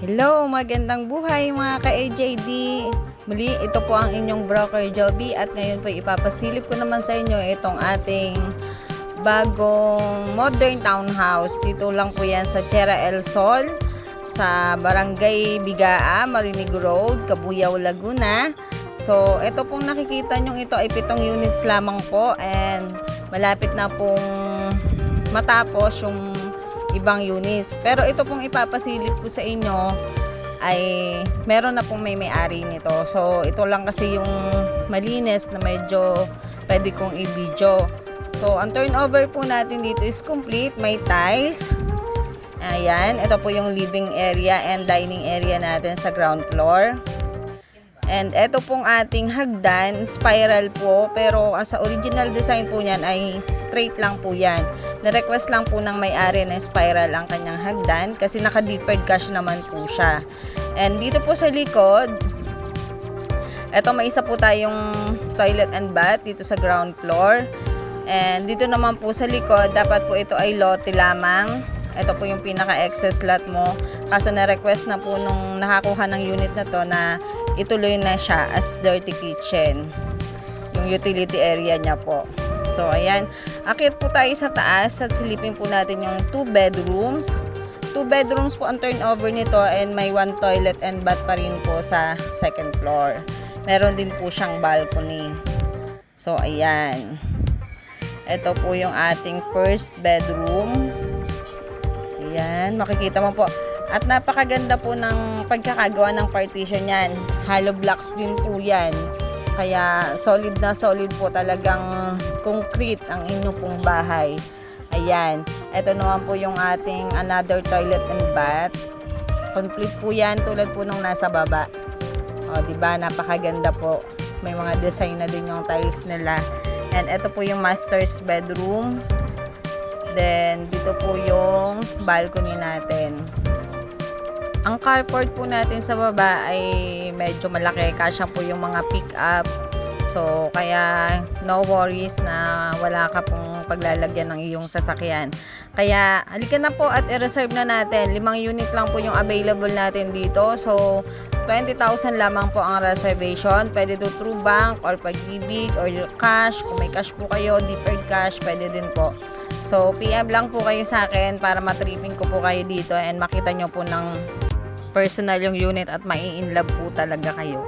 Hello, magandang buhay mga ka-AJD. Muli, ito po ang inyong broker Joby at ngayon po ipapasilip ko naman sa inyo itong ating bagong modern townhouse. Dito lang po yan sa Tierra El Sol, sa Barangay Bigaa, Marinig Road, Cabuyao, Laguna. So, ito pong nakikita nyo, ito ay 7 units lamang po and malapit na pong matapos yung ibang units. Pero ito pong ipapasilip ko sa inyo ay meron na pong may-ari nito. So ito lang kasi yung malinis na medyo pwede kong i-video. So ang turnover po natin dito is complete. May tiles. Ayan. Ito po yung living area and dining area natin sa ground floor. And ito pong ating hagdan, spiral po, pero sa original design po niyan ay straight lang po yan. Na-request lang po ng may-ari na spiral ang kanyang hagdan kasi naka-deferred cash naman po siya. And dito po sa likod, ito may isa po tayong toilet and bath dito sa ground floor. And dito naman po sa likod, dapat po ito ay lote lamang. Ito po yung pinaka-excess lot mo. Kaso na-request na po nung nakakuha ng unit na to na ituloy na siya as dirty kitchen. Yung utility area niya po. So, ayan. Akit po tayo sa taas at silipin po natin yung 2 bedrooms. 2 bedrooms po ang turnover nito and may 1 toilet and bath pa rin po sa second floor. Meron din po siyang balcony. So, ayan. Ito po yung ating first bedroom. Ayan, makikita mo po. At napakaganda po ng pagkakagawa ng partition yan. Hollow blocks din po yan. Kaya solid na solid po, talagang concrete ang inyo pong bahay. Ayan. Ito naman po yung ating another toilet and bath. Complete po yan tulad po nung nasa baba. O, diba? Napakaganda po. May mga design na din yung tiles nila. And ito po yung master's bedroom. Then, dito po yung balcony natin. Ang carport po natin sa baba ay medyo malaki. Kasya po yung mga pick-up. So, kaya no worries na wala ka pong paglalagyan ng iyong sasakyan. Kaya, halika na po at i-reserve na natin. 5 unit lang po yung available natin dito. So, 20,000 lamang po ang reservation. Pwede to through bank or pag-ibig or cash. Kung may cash po kayo, deferred cash, pwede din po. So, PM lang po kayo sa akin para matripping ko po kayo dito and makita nyo po ng personal yung unit at mai-inlove po talaga kayo.